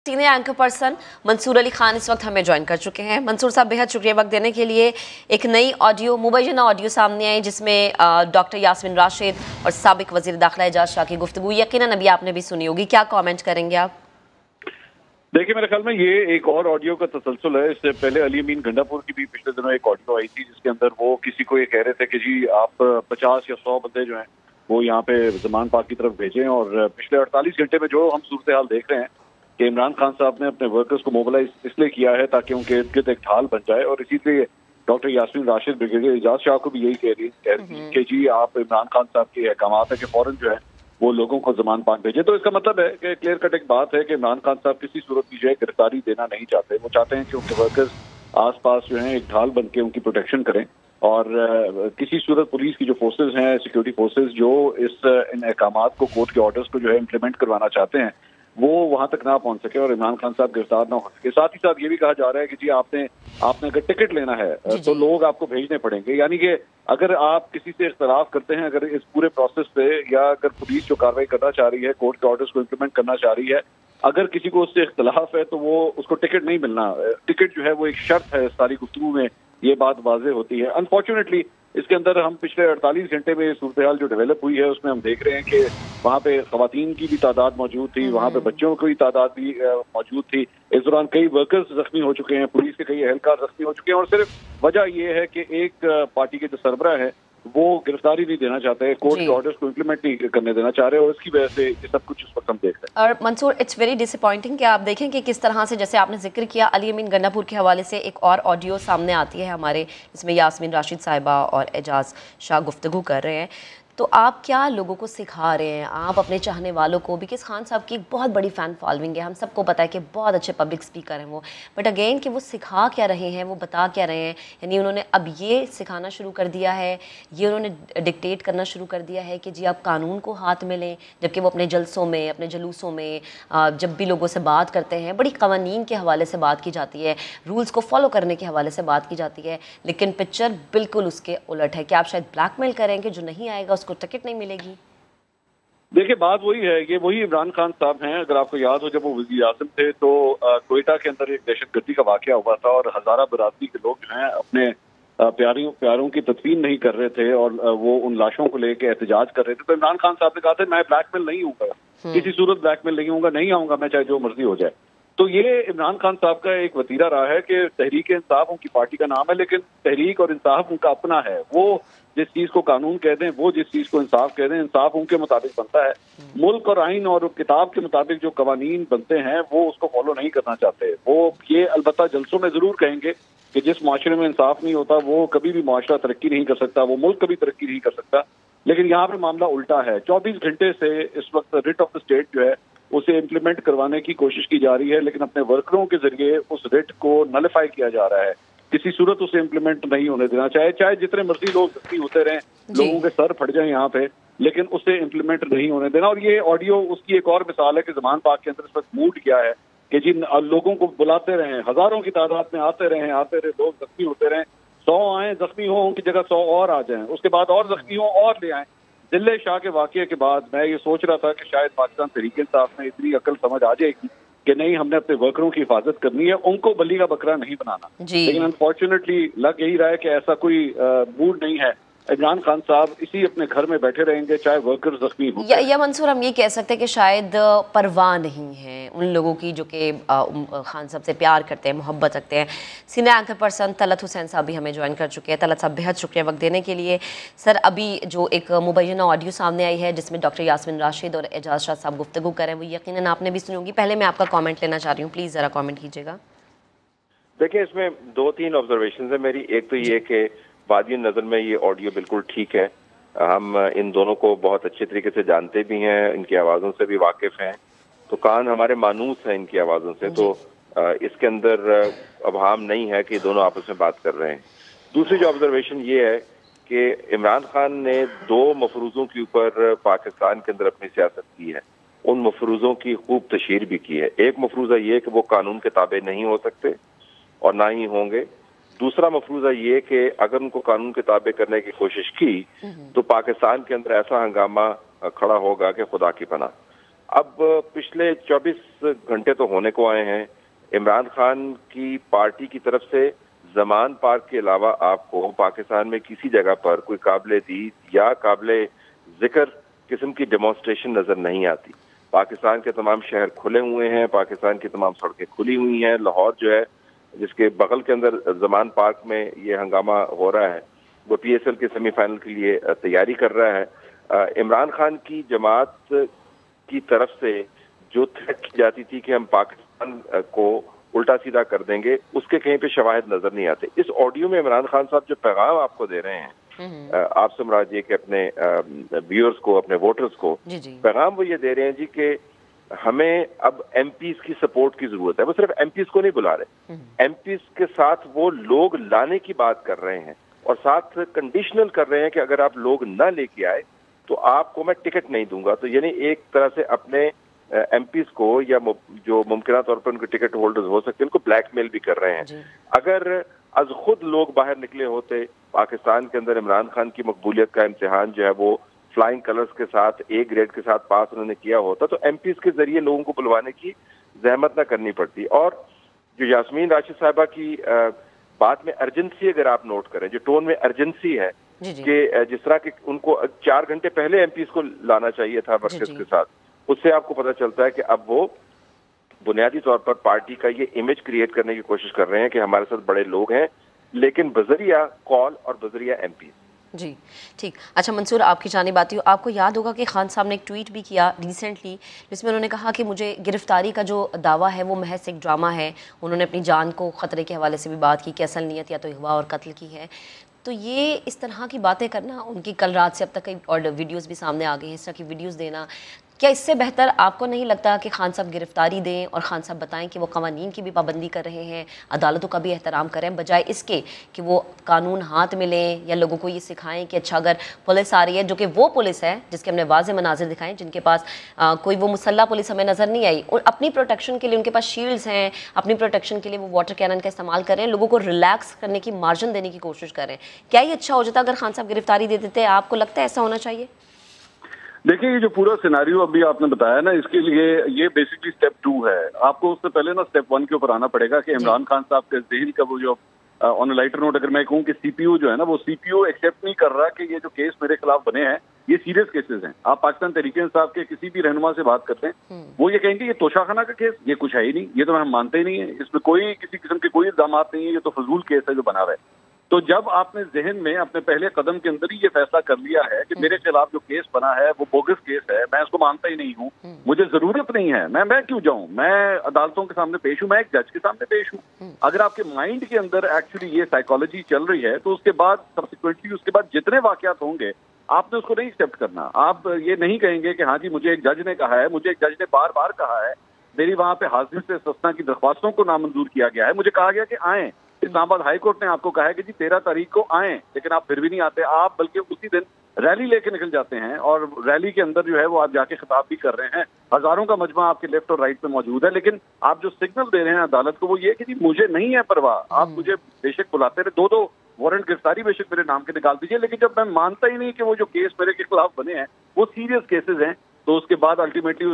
Senior anchor person Mansoor Ali Khan इस वक्त हमें ज्वाइन कर चुके हैं। मंसूर साहब, बेहद शुक्रिया वक्त देने के लिए। एक नई ऑडियो, मुबैना ऑडियो सामने आई जिसमें डॉक्टर यास्मीन राशिद और साबिक वजीर दाखिला एजाज शाह की गुफ्तगू यकीनन अभी आपने भी सुनी होगी। क्या कमेंट करेंगे आप? देखिए, मेरे ख्याल में ये एक और ऑडियो का तसलसल है। इससे पहले अली अमीन गंडापुर की भी पिछले दिनों एक ऑडियो आई थी जिसके अंदर वो किसी को ये कह रहे थे कि जी आप 50 या 100 बंदे जो हैं वो यहाँ पे जमान पाक की तरफ भेजें। और पिछले 48 घंटे में जो हम सूरत हाल देख रहे हैं कि इमरान खान साहब ने अपने वर्कर्स को मोबिलाइज इसलिए किया है ताकि उनके इर्द गिर्द एक ढाल बन जाए, और इसी लिए डॉक्टर यास्मीन राशिद ब्रिगेडियर एजाज शाह को भी यही कह रही कि जी आप इमरान खान साहब के अहकाम है कि फौरन जो है वो लोगों को जमान पाक भेजे। तो इसका मतलब है कि क्लियर कट एक बात है कि इमरान खान साहब किसी सूरत की जो है गिरफ्तारी देना नहीं चाहते। वो चाहते हैं कि उनके वर्कर्स आस पास जो है एक ढाल बन के उनकी प्रोटेक्शन करें, और किसी सूरत पुलिस की जो फोर्सेज हैं, सिक्योरिटी फोर्सेज जो इन अहकामात को, कोर्ट के ऑर्डर्स को जो है इम्प्लीमेंट करवाना चाहते हैं, वो वहां तक ना पहुंच सके और इमरान खान साहब गिरफ्तार ना हो सके। साथ ही साथ ये भी कहा जा रहा है कि जी आपने अगर टिकट लेना है तो लोग आपको भेजने पड़ेंगे। यानी कि अगर आप किसी से इख्तलाफ करते हैं, अगर इस पूरे प्रोसेस पे, या अगर पुलिस जो कार्रवाई करना चाह रही है, कोर्ट के ऑर्डर्स को इम्प्लीमेंट करना चाह रही है, अगर किसी को उससे इख्तलाफ है तो वो उसको टिकट नहीं मिलना। टिकट जो है वो एक शर्त है। सारी गुफ्तगू में ये बात वाज़ेह होती है। अनफॉर्चुनेटली इसके अंदर हम पिछले 48 घंटे में सूरत हाल जो डेवलप हुई है उसमें हम देख रहे हैं कि वहाँ पे खवातीन की भी तादाद मौजूद थी, वहाँ पे बच्चों की तादाद भी मौजूद थी। इस दौरान कई वर्कर्स जख्मी हो चुके हैं, पुलिस के कई एहलकार जख्मी हो चुके हैं, और सिर्फ वजह यह है कि एक पार्टी के जो सरबराह है वो गिरफ्तारी नहीं देना चाहते, कोर्ट के ऑर्डर्स को इम्प्लीमेंट नहीं करने देना चाह रहे, और इसकी वजह से ये सब कुछ इस वक्त हम देख रहे हैं। और मंसूर, इट्स वेरी डिसअपॉइंटिंग कि आप देखें कि किस तरह से, जैसे आपने जिक्र किया, अली अमीन गंडापुर के हवाले से एक और ऑडियो सामने आती है हमारे, इसमें यास्मीन राशिद साहिबा और एजाज शाह गुफ्तगू कर रहे हैं। तो आप क्या लोगों को सिखा रहे हैं, आप अपने चाहने वालों को भी? किस खान साहब की एक बहुत बड़ी फ़ैन फॉलोइंग है, हम सबको पता है कि बहुत अच्छे पब्लिक स्पीकर हैं वो, बट अगेन कि वो सिखा क्या रहे हैं, वो बता क्या रहे हैं? यानी उन्होंने अब ये सिखाना शुरू कर दिया है, ये उन्होंने डिक्टेट करना शुरू कर दिया है कि जी आप कानून को हाथ में लें, जबकि वो अपने जलसों में, अपने जलूसों में जब भी लोगों से बात करते हैं बड़ी कवानीन के हवाले से बात की जाती है, रूल्स को फॉलो करने के हवाले से बात की जाती है, लेकिन पिक्चर बिल्कुल उसके उलट है कि आप शायद ब्लैकमेल करेंगे, जो नहीं आएगा उसको टिकट नहीं मिलेगी। देखिए, बात वही है, ये वही इमरान खान साहब हैं। अगर आपको याद हो, जब वो वज़ीर आज़म थे तो कोयटा के अंदर एक दहशतगर्दी का वाकया हुआ था और हजारा बरादरी के लोग जो हैं अपने प्यारों की तदफीन नहीं कर रहे थे और वो उन लाशों को लेके एहतजाज कर रहे थे। तो इमरान खान साहब ने कहा था मैं ब्लैकमेल नहीं हूँ, किसी सूरत ब्लैकमेल नहीं हूँ, नहीं आऊंगा मैं, चाहे जो मर्जी हो जाए। तो ये इमरान खान साहब का एक वतीरा रहा है कि तहरीक इंसाफ उनकी पार्टी का नाम है, लेकिन तहरीक और इंसाफ उनका अपना है। वो जिस चीज को कानून कह दें, वो जिस चीज को इंसाफ कह दें, इंसाफ उनके मुताबिक बनता है। मुल्क और आइन और किताब के मुताबिक जो कवानीन बनते हैं वो उसको फॉलो नहीं करना चाहते। वो ये अलबत्ता जलसों में जरूर कहेंगे कि जिस माशरे में इंसाफ नहीं होता वो कभी भी माशरा तरक्की नहीं कर सकता, वो मुल्क कभी तरक्की नहीं कर सकता। लेकिन यहाँ पे मामला उल्टा है। 24 घंटे से इस वक्त रिट ऑफ द स्टेट जो है उसे इम्प्लीमेंट करवाने की कोशिश की जा रही है, लेकिन अपने वर्करों के जरिए उस रिट को नलिफाई किया जा रहा है। किसी सूरत उसे इम्प्लीमेंट नहीं होने देना, चाहे जितने मर्जी लोग जख्मी होते रहें, लोगों के सर फट जाए यहाँ पे, लेकिन उसे इम्प्लीमेंट नहीं होने देना। और ये ऑडियो उसकी एक और मिसाल है कि ज़मान पाक के अंदर इस वक्त मूड क्या है कि जिन लोगों को बुलाते रहें, हजारों की तादाद में आते रहे, लोग जख्मी होते रहें, 100 आए, जख्मी हो उनकी जगह 100 और आ जाएं, उसके बाद और जख्मी हो और ले आए। दिल्ले शाह के वाकये के बाद मैं ये सोच रहा था कि शायद पाकिस्तान तहरीक इंसाफ में इतनी अकल समझ आ जाएगी कि नहीं, हमने अपने वर्करों की हिफाजत करनी है, उनको बली का बकरा नहीं बनाना। लेकिन अनफॉर्चुनेटली लग यही रहा है कि ऐसा कोई मूड नहीं है। इमरान खान साहब इसी अपने घर में बैठे रहेंगे चाहे वर्कर्स जख्मी हो। या मंसूर, हम ये कह सकते हैं कि शायद परवाह नहीं है उन लोगों की जो कि खान साहब से प्यार करते हैं, मोहब्बत रखते हैं। Senior anchor person Talat Hussain साहब भी हमें ज्वाइन कर चुके हैं। तलत साहब, बेहद शुक्रिया वक्त देने के लिए। सर, अभी जो एक मुबैना ऑडियो सामने आई है जिसमें डॉक्टर यास्मीन राशिद और एजाज शाह साहब गुफ्तगू करें, वो यकीनन आपने भी सुनी होगी। पहले मैं आपका कॉमेंट लेना चाह रही हूँ, प्लीज़ ज़रा कॉमेंट कीजिएगा। देखिए, इसमें 2-3 ऑब्जर्वेशन है मेरी। एक तो ये कि वादी नज़र में ये ऑडियो बिल्कुल ठीक है। हम इन दोनों को बहुत अच्छे तरीके से जानते भी हैं, इनकी आवाज़ों से भी वाकिफ़ हैं, तो कान हमारे मानूस हैं इनकी आवाज़ों से, तो इसके अंदर अबहाम नहीं है कि दोनों आपस में बात कर रहे हैं। दूसरी जो ऑब्जर्वेशन ये है कि इमरान खान ने 2 मफरूज़ों के ऊपर पाकिस्तान के अंदर अपनी सियासत की है, उन मफरूज़ों की खूब तशहीर भी की है। एक मफरूज़ा ये कि वो कानून के ताबे नहीं हो सकते और ना ही होंगे। दूसरा मफरूज़ा ये कि अगर उनको कानून के ताबे करने की कोशिश की तो पाकिस्तान के अंदर ऐसा हंगामा खड़ा होगा कि खुदा की पनाह। اب پچھلے 24 گھنٹے تو ہونے کو آئے ہیں، عمران خان کی پارٹی کی طرف سے زمان پارک کے علاوہ آپ کو پاکستان میں کسی جگہ پر کوئی قابل دید یا قابل ذکر قسم کی ڈیمانسٹریشن نظر نہیں آتی۔ پاکستان کے تمام شہر کھلے ہوئے ہیں، پاکستان کی تمام سڑکیں کھلی ہوئی ہیں۔ لاہور جو ہے جس کے بغل کے اندر زمان پارک میں یہ ہنگامہ ہو رہا ہے، وہ پی ایس ایل کے سیمی فائنل کے لیے تیاری کر رہا ہے۔ عمران خان کی جماعت کی طرف سے جو تھریٹ کی جاتی تھی کہ ہم پاکستان کو الٹا سیدھا کر دیں گے، اس کے کہیں پہ شواہد نظر نہیں آتے۔ اس آڈیو میں عمران خان صاحب جو پیغام آپ کو دے رہے ہیں، آپ سے مراد یہ کہ اپنے ویورز کو، اپنے ووٹرز کو پیغام وہ یہ دے رہے ہیں جی کہ ہمیں اب ایم پیز کی سپورٹ کی ضرورت ہے۔ وہ صرف ایم پیز کو نہیں بلا رہے، ایم پیز کے ساتھ وہ لوگ لانے کی بات کر رہے ہیں اور ساتھ کنڈیشنل کر رہے ہیں کہ اگر آپ لوگ نہ لے کے آئے تو آپ کو میں ٹکٹ نہیں دوں گا۔ تو یعنی ایک طرح سے اپنے ایم پیز کو یا جو ممکنہ طور پر ان کے ٹکٹ ہولڈرز ہو سکتے ہیں ان کو بلیک میل بھی کر رہے ہیں۔ اگر از خود لوگ باہر نکلے ہوتے، پاکستان کے اندر عمران خان کی مقبولیت کا امتحان جو ہے وہ فلائنگ کلرز کے ساتھ اے گریڈ کے ساتھ پاس انہوں نے کیا ہوتا تو ایم پیز کے ذریعے لوگوں کو بلوانے کی زحمت نہ کرنی پڑتی۔ اور جو یاسمین راشد صاحبہ کی بات میں ارجنسی اگر آپ نوٹ کریں، جو ٹون میں ارجنسی ہے کہ جس طرح کہ ان کو 4 گھنٹے پہلے ایم پیز کو لانا چاہیے تھا ورکرز کے ساتھ، اس سے آپ کو پتہ چلتا ہے کہ اب وہ بنیادی طور پر پارٹی کا یہ امیج کریٹ کرنے کی کوشش کر رہے ہیں کہ ہمارے ساتھ بڑے لوگ ہیں، لیکن بذریعہ کال اور بذریعہ ایم پیز۔ جی ٹھیک۔ اچھا منصور، آپ کی جانب آتی ہوں، آپ کو یاد ہوگا کہ خان صاحب نے ایک ٹویٹ بھی کیا ریسنٹلی جس میں انہوں نے کہا کہ مجھے گرفتاری کا جو دعویٰ ہے وہ محض ایک ڈرامہ ہے۔ انہوں نے اپنی جان کو خطرے کے حوالے سے بھی بات کی کہ اصل نیت یا تو اغوا اور قتل کی ہے۔ تو یہ اس طرح کی باتیں کرنا، ان کی کل رات سے اب تک کئی اور ویڈیوز بھی سامنے آ گئی ہیں، اس طرح کی ویڈیوز دینا، کیا اس سے بہتر آپ کو نہیں لگتا کہ خان صاحب گرفتاری دیں اور خان صاحب بتائیں کہ وہ قوانین کی بھی پابندی کر رہے ہیں، عدالتوں کا بھی احترام کریں، بجائے اس کے کہ وہ قانون ہاتھ میں لیں یا لوگوں کو یہ سکھائیں کہ اچھا اگر پولیس آ رہی ہے، جو کہ وہ پولیس ہے جس کے ہم نے واضح مناظر دکھائیں، جن کے پاس کوئی وہ مسلح پولیس ہمیں نظر نہیں آئی، اور اپنی پروٹیکشن کے لیے ان کے پاس شیلڈز ہیں، اپنی پروٹیکشن کے لیے وہ واٹر کینن کا استعمال کر رہے ہیں، لوگوں کو ریلیکس کرنے کی مارجن دینے کی کوشش کر رہے ہیں۔ کیا یہ اچھا ہو جاتا اگر خان صاحب گرفتاری دے دیتے؟ آپ کو لگتا ہے ایسا ہونا چاہیے؟ دیکھیں، یہ جو پورا سیناریو ابھی آپ نے بتایا نا، اس کے لیے یہ بیسکلی سٹیپ 2 ہے۔ آپ کو اس سے پہلے نا سٹیپ 1 کے اوپر آنا پڑے گا کہ عمران خان صاحب کے ذہن کا وہ جو آن لائٹر نوٹ اگر میں کہوں کہ سی پی یو جو ہے نا، وہ سی پی یو ایکسیپٹ نہیں کر رہا کہ یہ جو کیس میرے خلاف بنے ہیں یہ سیریس کیسز ہیں۔ آپ پاکستان تحریک انصاف کے کسی بھی رہنما سے بات کرتے ہیں، وہ یہ کہیں گے یہ توشہ خانہ کا کیس، یہ کچھ ہے ہی نہیں، یہ تو ہم مانتے ہی نہیں ہیں، اس میں کوئی کسی قسم کے کوئی الزامات نہیں ہیں، یہ تو فضول کیس ہے جو بنا ہوا ہے۔ تو جب آپ نے ذہن میں اپنے پہلے قدم کے اندر ہی یہ فیصلہ کر لیا ہے کہ میرے خلاف جو کیس بنا ہے وہ بوگس کیس ہے، میں اس کو مانتا ہی نہیں ہوں، مجھے ضرورت نہیں ہے، میں کیوں جاؤں، میں عدالتوں کے سامنے پیش ہوں، میں ایک جج کے سامنے پیش ہوں۔ اگر آپ کے مائنڈ کے اندر ایکچولی یہ سائیکالوجی چل رہی ہے تو اس کے بعد سبسیکوینٹلی اس کے بعد جتنے واقعات ہوں گے آپ نے اس کو نہیں ایکسیپٹ کرنا۔ آپ یہ نہیں کہیں گے کہ ہاں جی مجھے ایک جج نے کہا ہے، مجھے ایک جج نے بار بار کہا ہے، میری وہاں پہ حاضری سے استثناء کی درخواستوں کو نامنظور کیا گیا ہے، مجھے کہا گیا کہ آئیں، اسلام آباد ہائی کورٹ نے آپ کو کہا ہے کہ جی 13 تاریخ کو آئیں، لیکن آپ پھر بھی نہیں آتے، آپ بلکہ اسی دن ریلی لے کے نکل جاتے ہیں، اور ریلی کے اندر جو ہے وہ آپ جا کے خطاب بھی کر رہے ہیں، ہزاروں کا مجمع آپ کے لیفٹ اور رائٹ پہ موجود ہے، لیکن آپ جو سگنل دے رہے ہیں عدالت کو وہ یہ کہ جی مجھے نہیں ہے پرواہ، آپ مجھے بے شک بلاتے رہے، 2 وارنٹ گرفتاری بے شک میرے نام کے نکال دیجیے، لیکن جب میں مانتا ہی نہیں کہ وہ جو کیس میرے کے خلاف بنے ہیں وہ سیریس کیسز ہیں، تو اس کے بعد الٹیمیٹلی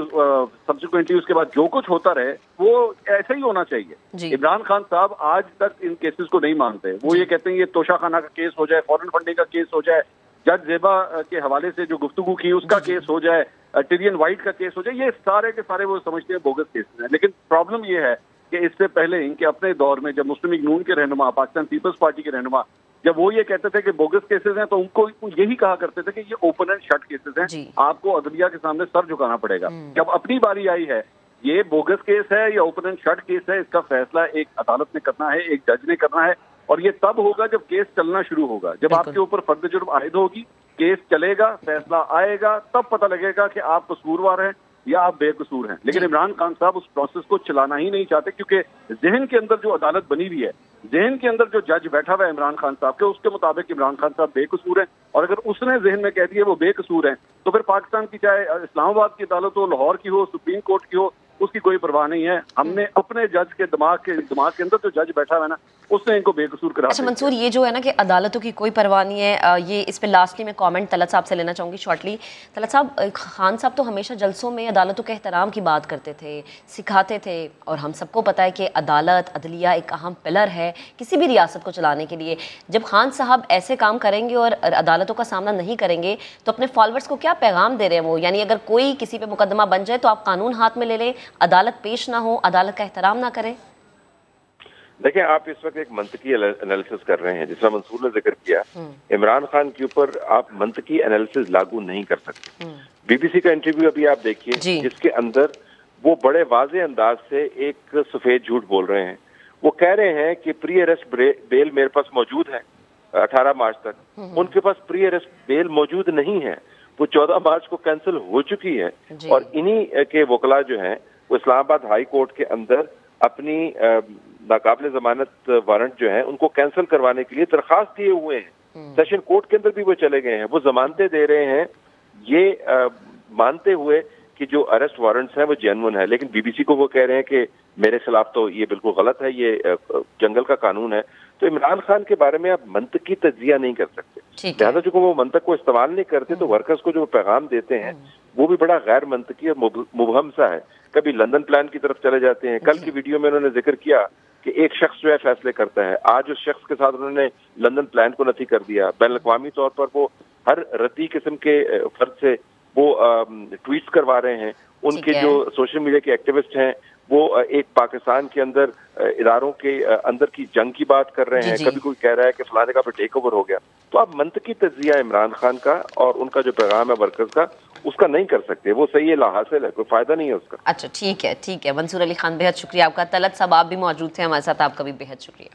سبسیکوینٹلی اس کے بعد جو کچھ ہوتا رہے وہ ایسا ہی ہونا چاہیے۔ عمران خان صاحب آج تک ان کیسز کو نہیں مانتے، وہ یہ کہتے ہیں یہ توشہ خانہ کا کیس ہو جائے، فورن فنڈنگ کا کیس ہو جائے، جج زیبا کے حوالے سے جو گفتگو کی اس کا کیس ہو جائے، ٹیرین وائٹ کا کیس ہو جائے، یہ سارے کے سارے وہ سمجھتے ہیں بوگس کیسز ہیں۔ لیکن پرابلم یہ ہے کہ اس سے پہلے ان کے اپنے دور میں جب مسلم لیگ نون کے رہنما، پاکستان پیپلز پارٹی کے رہنما، جب وہ یہ کہتے تھے کہ بوگس کیسز ہیں تو ان کو یہی کہا کرتے تھے کہ یہ اوپن اینڈ شٹ کیسز ہیں، آپ کو عدلیہ کے سامنے سر جھکانا پڑے گا۔ جب اپنی باری آئی ہے، یہ بوگس کیس ہے یا اوپن اینڈ شٹ کیس ہے، اس کا فیصلہ ایک عدالت نے کرنا ہے، ایک جج نے کرنا ہے، اور یہ تب ہوگا جب کیس چلنا شروع ہوگا، جب آپ کے اوپر فرد جرم عائد ہوگی، کیس چلے گا، فیصلہ آئے گا، تب پتہ لگے گا کہ آپ قصوروار ہیں یا آپ بے قصور ہیں۔ لیکن عمران خان صاحب اس پروسیس کو چلانا ہی نہیں چاہتے، کیونکہ ذہن کے اندر جو عدالت بنی ہوئی ہے، ذہن کے اندر جو جج بیٹھا ہوا ہے عمران خان صاحب کے، اس کے مطابق عمران خان صاحب بے قصور ہیں، اور اگر اس نے ذہن میں کہہ دیا وہ بے قصور ہیں تو پھر پاکستان کی چاہے اسلام آباد کی عدالت ہو، لاہور کی ہو، سپریم کورٹ کی ہو، اس کی कोई परवाह नहीं है। हमने अपने जज के दिमाग के अंदर जो जज बैठा हुआ है ना, उसने इनको बेकसूर करा। अच्छा मंसूर, ये जो है ना कि अदालतों की कोई परवाह नहीं है, ये इस पे लास्टली मैं कमेंट तलत साहब से लेना चाहूँगी शॉर्टली। तलत साहब, खान साहब तो हमेशा जलसों में अदालतों के एहतराम की बात करते थे, सिखाते थे, और हम सबको पता है कि अदालत अदलिया एक अहम पिलर है किसी भी रियासत को चलाने के लिए। जब खान साहब ऐसे काम करेंगे और अदालतों का सामना नहीं करेंगे तो अपने फॉलोअर्स को क्या पैगाम दे रहे हैं वो? यानी अगर कोई किसी पे मुकदमा बन जाए तो आप कानून हाथ में ले लें, अदालत पेश ना हो, अदालत का एहतराम ना करें। देखिए, आप इस वक्त एक मंतकी एनालिसिस कर रहे हैं, जिसका मंसूर ने जिक्र किया। इमरान खान के ऊपर आप मंतकी एनालिसिस लागू नहीं कर सकते। बीबीसी का इंटरव्यू अभी आप देखिए, जिसके अंदर वो बड़े वाज़े अंदाज से एक सफेद झूठ बोल रहे हैं। वो कह रहे हैं कि प्री अरेस्ट बेल मेरे पास मौजूद है 18 मार्च तक। उनके पास प्री अरेस्ट बेल मौजूद नहीं है, वो 14 मार्च को कैंसिल हो चुकी है। और इन्हीं के वकला जो हैं वो इस्लामाबाद हाई कोर्ट के अंदर अपनी नाकाबिल जमानत वारंट जो है उनको कैंसिल करवाने के लिए दरखास्त दिए हुए हैं। सेशन कोर्ट के अंदर भी वो चले गए हैं, वो जमानतें दे रहे हैं, ये मानते हुए कि जो अरेस्ट वारंट्स हैं वो जेन्युइन है। लेकिन बीबीसी को वो कह रहे हैं कि मेरे खिलाफ तो ये बिल्कुल गलत है, ये जंगल का कानून है। तो इमरान खान के बारे में आप मंतक की तज्जिया नहीं कर सकते। लिहाजा चूंकि वो मंतक को इस्तेमाल नहीं करते तो वर्कर्स को जो पैगाम देते हैं वो भी बड़ा गैर मंतकी और मुबहम सा है। कभी लंदन प्लान की तरफ चले जाते हैं। कल की वीडियो में उन्होंने जिक्र किया कि एक शख्स जो है फैसले करता है। आज उस शख्स के साथ उन्होंने लंदन प्लान को नफी कर दिया। बैनुल-अक़वामी तौर पर वो हर रद्दी किस्म के फर्द से वो ट्वीट्स करवा रहे हैं। उनके जो सोशल मीडिया के एक्टिविस्ट हैं वो एक पाकिस्तान के अंदर इदारों के अंदर की जंग की बात कर रहे हैं। कभी कोई कह रहा है कि फलाने का टेक ओवर हो गया। तो आप मंतकी तज्जिया इमरान खान का और उनका जो पैगाम है वर्कर्स का, उसका नहीं कर सकते। वो सही है, लाहासिल है, कोई फायदा नहीं है उसका। अच्छा ठीक है, ठीक है। मंसूर अली खान, बेहद शुक्रिया आपका। तलत साहब आप भी मौजूद थे हमारे साथ, आपका भी बेहद शुक्रिया।